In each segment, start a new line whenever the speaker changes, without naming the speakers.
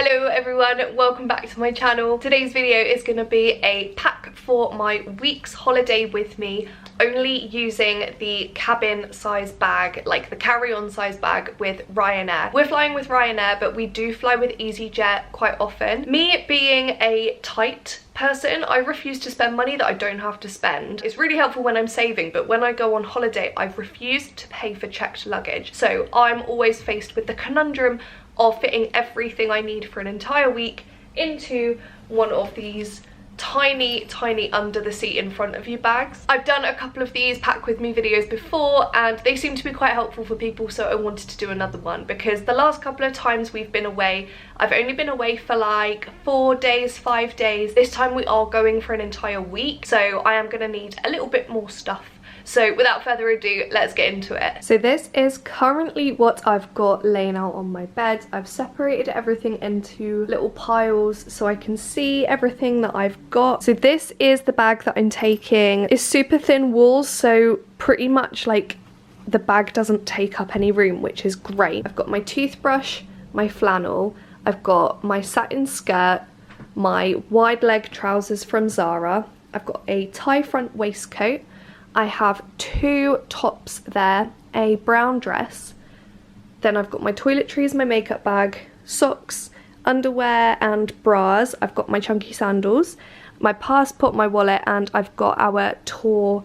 Hello everyone, welcome back to my channel. Today's video is going to be a pack for my week's holiday with me, only using the cabin size bag, like the carry-on size bag with Ryanair. We're flying with Ryanair, but we do fly with EasyJet quite often. Me being a tight person, I refuse to spend money that I don't have to spend. It's really helpful when I'm saving, but when I go on holiday, I've refused to pay for checked luggage. So I'm always faced with the conundrum of fitting everything I need for an entire week into one of these tiny under the seat in front of you bags. I've done a couple of these pack with me videos before and they seem to be quite helpful for people, so I wanted to do another one because the last couple of times we've been away, I've only been away for like 4 days, 5 days. This time we are going for an entire week, so I am gonna need a little bit more stuff. So without further ado, let's get into it. So this is currently what I've got laying out on my bed. I've separated everything into little piles so I can see everything that I've got. So this is the bag that I'm taking. It's super thin walls, so pretty much like the bag doesn't take up any room, which is great. I've got my toothbrush, my flannel, I've got my satin skirt, my wide leg trousers from Zara, I've got a tie front waistcoat, I have 2 tops there, a brown dress, then I've got my toiletries, my makeup bag, socks, underwear and bras, I've got my chunky sandals, my passport, my wallet, and I've got our tour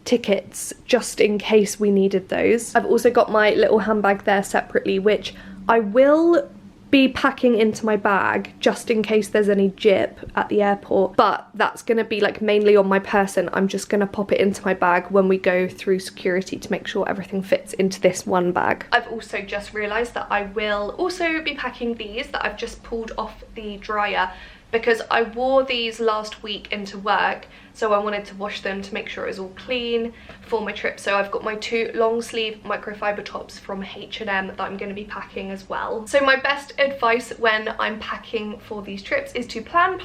tickets just in case we needed those. I've also got my little handbag there separately, which I will be packing into my bag just in case there's any jip at the airport, but that's gonna be like mainly on my person. I'm just gonna pop it into my bag when we go through security to make sure everything fits into this one bag. I've also just realized that I will also be packing these that I've just pulled off the dryer because I wore these last week into work, so I wanted to wash them to make sure it was all clean for my trip. So I've got my 2 long sleeve microfiber tops from H&M that I'm going to be packing as well. So my best advice when I'm packing for these trips is to plan,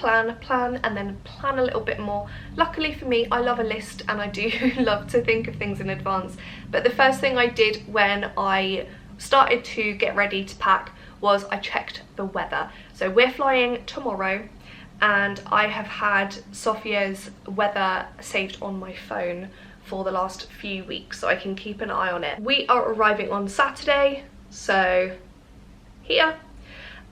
and then plan a little bit more. Luckily for me, I love a list and I do love to think of things in advance. But the first thing I did when I started to get ready to pack was I checked the weather. So we're flying tomorrow, and I have had Sofia's weather saved on my phone for the last few weeks so I can keep an eye on it. We are arriving on Saturday, so here,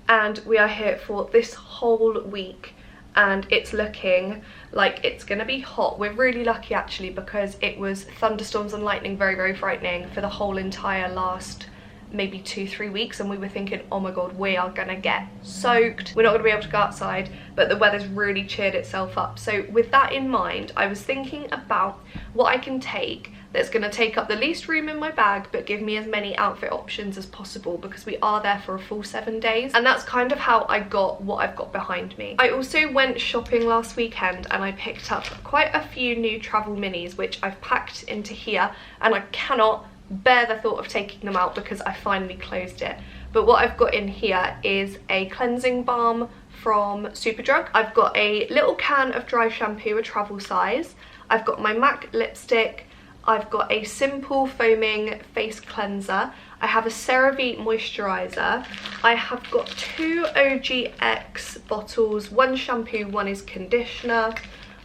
and we are here for this whole week, and it's looking like it's gonna be hot. We're really lucky actually because it was thunderstorms and lightning, very frightening for the whole entire last maybe 2-3 weeks, and we were thinking, oh my god, we are gonna get soaked, we're not gonna be able to go outside, but the weather's really cheered itself up. So with that in mind, I was thinking about what I can take that's gonna take up the least room in my bag but give me as many outfit options as possible, because we are there for a full 7 days, and that's kind of how I got what I've got behind me. I also went shopping last weekend and I picked up quite a few new travel minis which I've packed into here, and I cannot bear the thought of taking them out because I finally closed it. But what I've got in here is a cleansing balm from Superdrug. I've got a little can of dry shampoo, a travel size. I've got my MAC lipstick. I've got a simple foaming face cleanser. I have a CeraVe moisturizer. I have got 2 OGX bottles, 1 shampoo, 1 is conditioner.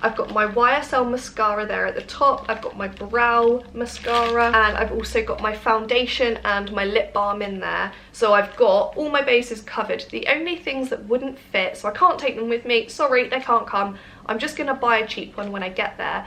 I've got my YSL mascara there at the top, I've got my brow mascara, and I've also got my foundation and my lip balm in there. So I've got all my bases covered. The only things that wouldn't fit, so I can't take them with me, sorry, they can't come, I'm just gonna buy a cheap one when I get there,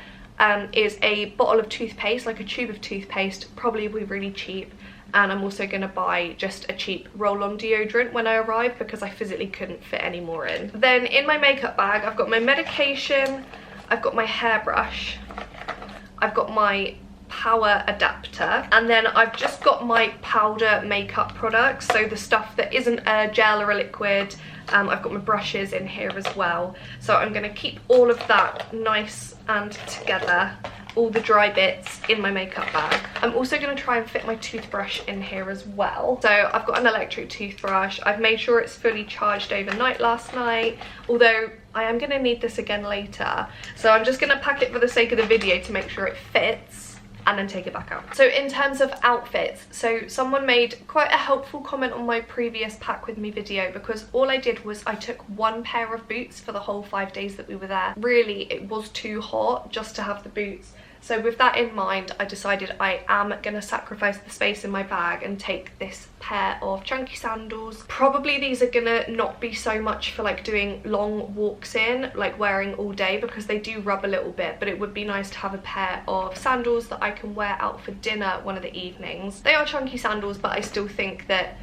is a bottle of toothpaste, like a tube of toothpaste, probably will be really cheap. And I'm also going to buy just a cheap roll-on deodorant when I arrive because I physically couldn't fit any more in. Then in my makeup bag, I've got my medication, I've got my hairbrush, I've got my power adapter, and then I've just got my powder makeup products, so the stuff that isn't a gel or a liquid. I've got my brushes in here as well, so I'm going to keep all of that nice and together, all the dry bits in my makeup bag. I'm also going to try and fit my toothbrush in here as well. So I've got an electric toothbrush. I've made sure it's fully charged overnight last night, although I am going to need this again later. So I'm just going to pack it for the sake of the video to make sure it fits. and then take it back out. So in terms of outfits, so someone made quite a helpful comment on my previous pack with me video, because all I did was I took one pair of boots for the whole 5 days that we were there. Really, it was too hot just to have the boots. So with that in mind, I decided I am gonna sacrifice the space in my bag and take this pair of chunky sandals. Probably these are gonna not be so much for like doing long walks in, like wearing all day, because they do rub a little bit, but it would be nice to have a pair of sandals that I can wear out for dinner one of the evenings. They are chunky sandals, but I still think that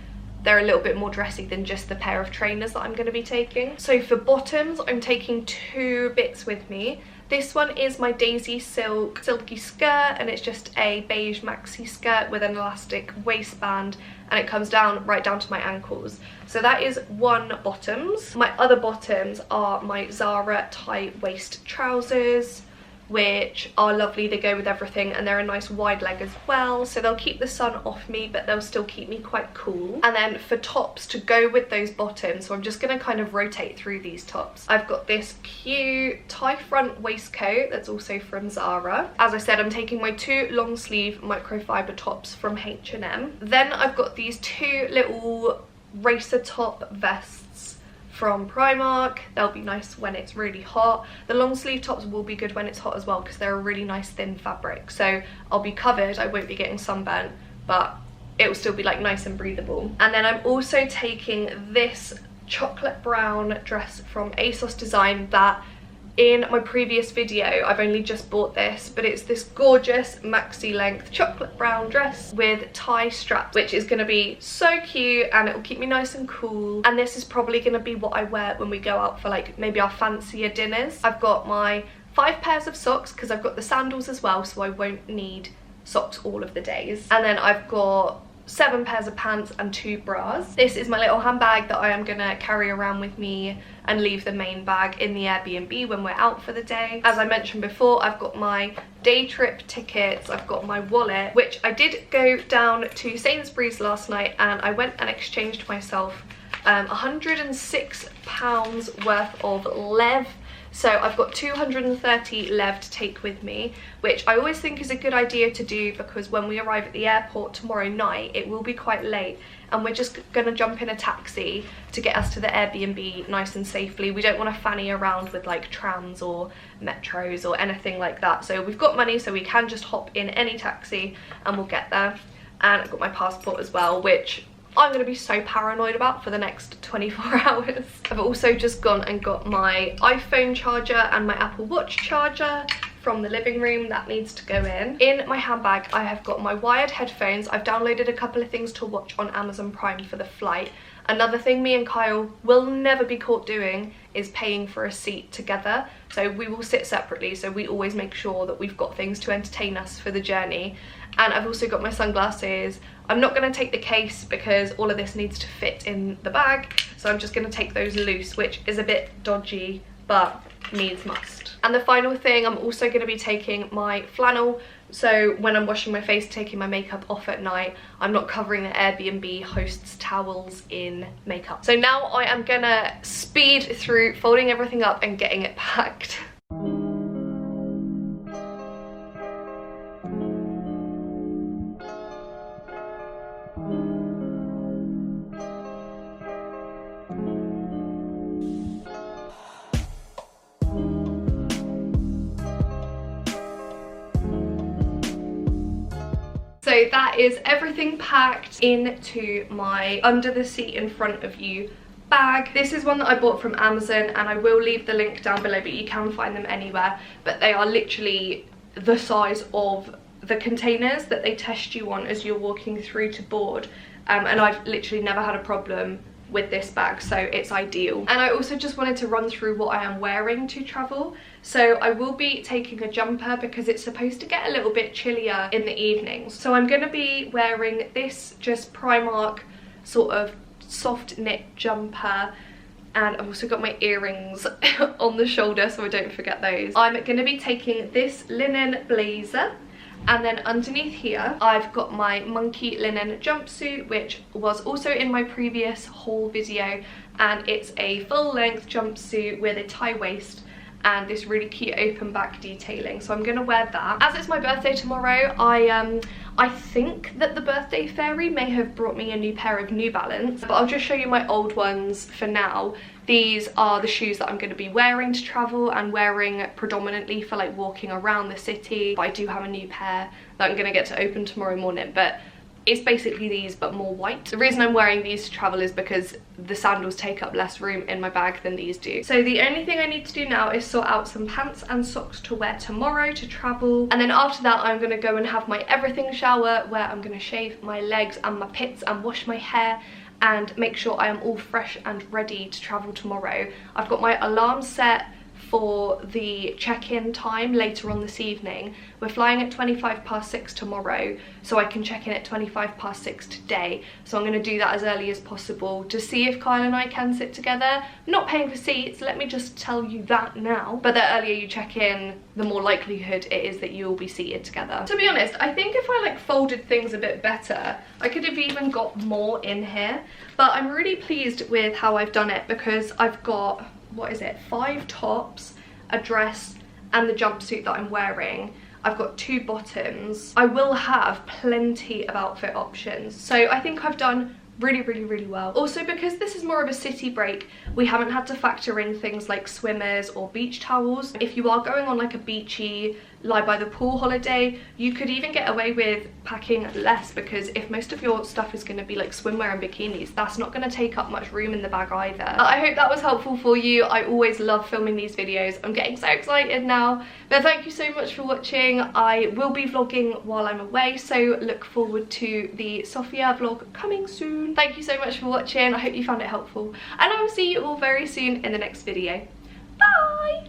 they're a little bit more dressy than just the pair of trainers that I'm going to be taking. So for bottoms, I'm taking 2 bits with me. This one is my Daisy silky skirt, and it's just a beige maxi skirt with an elastic waistband, and it comes down right down to my ankles. So that is one bottoms. My other bottoms are my Zara tight waist trousers, which are lovely. They go with everything, and they're a nice wide leg as well, so they'll keep the sun off me but they'll still keep me quite cool. And then for tops to go with those bottoms, so I'm just going to kind of rotate through these tops. I've got this cute tie front waistcoat that's also from Zara. As I said, I'm taking my 2 long sleeve microfiber tops from H&M. Then I've got these 2 little racer top vests from Primark. They'll be nice when it's really hot. The long sleeve tops will be good when it's hot as well, because they're a really nice thin fabric, so I'll be covered, I won't be getting sunburnt, but it will still be like nice and breathable. And then I'm also taking this chocolate brown dress from ASOS Design that in my previous video I've only just bought this, but it's this gorgeous maxi length chocolate brown dress with tie straps, which is going to be so cute and it will keep me nice and cool. And this is probably going to be what I wear when we go out for like maybe our fancier dinners. I've got my 5 pairs of socks because I've got the sandals as well, so I won't need socks all of the days. And then I've got 7 pairs of pants and 2 bras. This is my little handbag that I am gonna carry around with me and leave the main bag in the Airbnb when we're out for the day. As I mentioned before, I've got my day trip tickets, I've got my wallet, which I did go down to Sainsbury's last night and I went and exchanged myself £106 worth of lev. So I've got 230 lev to take with me, which I always think is a good idea to do, because when we arrive at the airport tomorrow night, it will be quite late and we're just going to jump in a taxi to get us to the Airbnb nice and safely. We don't want to fanny around with like trams or metros or anything like that. So we've got money, so we can just hop in any taxi and we'll get there. And I've got my passport as well, which I'm going to be so paranoid about for the next 24 hours. I've also just gone and got my iPhone charger and my Apple Watch charger from the living room. That needs to go in. In my handbag, I have got my wired headphones. I've downloaded a couple of things to watch on Amazon Prime for the flight. Another thing me and Kyle will never be caught doing is paying for a seat together. So we will sit separately, so we always make sure that we've got things to entertain us for the journey. And I've also got my sunglasses. I'm not going to take the case because all of this needs to fit in the bag, so I'm just going to take those loose, which is a bit dodgy, but needs must. And the final thing, I'm also going to be taking my flannel, so when I'm washing my face, taking my makeup off at night, I'm not covering the Airbnb host's towels in makeup. So now I am going to speed through folding everything up and getting it packed. So that is everything packed into my under the seat in front of you bag. This is one that I bought from Amazon and I will leave the link down below, but you can find them anywhere. But they are literally the size of the containers that they test you on as you're walking through to board. And I've literally never had a problem with this bag, so it's ideal. And I also just wanted to run through what I am wearing to travel. So I will be taking a jumper because it's supposed to get a little bit chillier in the evenings. So I'm going to be wearing this just Primark sort of soft knit jumper, and I've also got my earrings on the shoulder so I don't forget those. I'm going to be taking this linen blazer, and then underneath here I've got my monkey linen jumpsuit, which was also in my previous haul video, and it's a full length jumpsuit with a tie waist and this really cute open back detailing, so I'm gonna wear that. As it's my birthday tomorrow, I think that the birthday fairy may have brought me a new pair of New Balance, but I'll just show you my old ones for now. These are the shoes that I'm going to be wearing to travel and wearing predominantly for like walking around the city, but I do have a new pair that I'm going to get to open tomorrow morning, but it's basically these but more white. The reason I'm wearing these to travel is because the sandals take up less room in my bag than these do. So the only thing I need to do now is sort out some pants and socks to wear tomorrow to travel, and then after that I'm going to go and have my everything shower, where I'm going to shave my legs and my pits and wash my hair and make sure I am all fresh and ready to travel tomorrow. I've got my alarm set for the check-in time later on this evening. We're flying at 6:25 tomorrow, so I can check in at 6:25 today. So I'm going to do that as early as possible to see if Kyle and I can sit together. I'm not paying for seats, let me just tell you that now. But the earlier you check in, the more likelihood it is that you will be seated together. To be honest, I think if I like folded things a bit better, I could have even got more in here. But I'm really pleased with how I've done it, because I've got, what is it, 5 tops, a dress and the jumpsuit that I'm wearing. I've got 2 bottoms. I will have plenty of outfit options, so I think I've done really well. Also, because this is more of a city break, we haven't had to factor in things like swimmers or beach towels. If you are going on like a beachy, lie by the pool holiday, you could even get away with packing less, because if most of your stuff is going to be like swimwear and bikinis, that's not going to take up much room in the bag either. I hope that was helpful for you. I always love filming these videos. I'm getting so excited now. But thank you so much for watching. I will be vlogging while I'm away, so look forward to the Sofia vlog coming soon. Thank you so much for watching. I hope you found it helpful, and I will see you all very soon in the next video. Bye!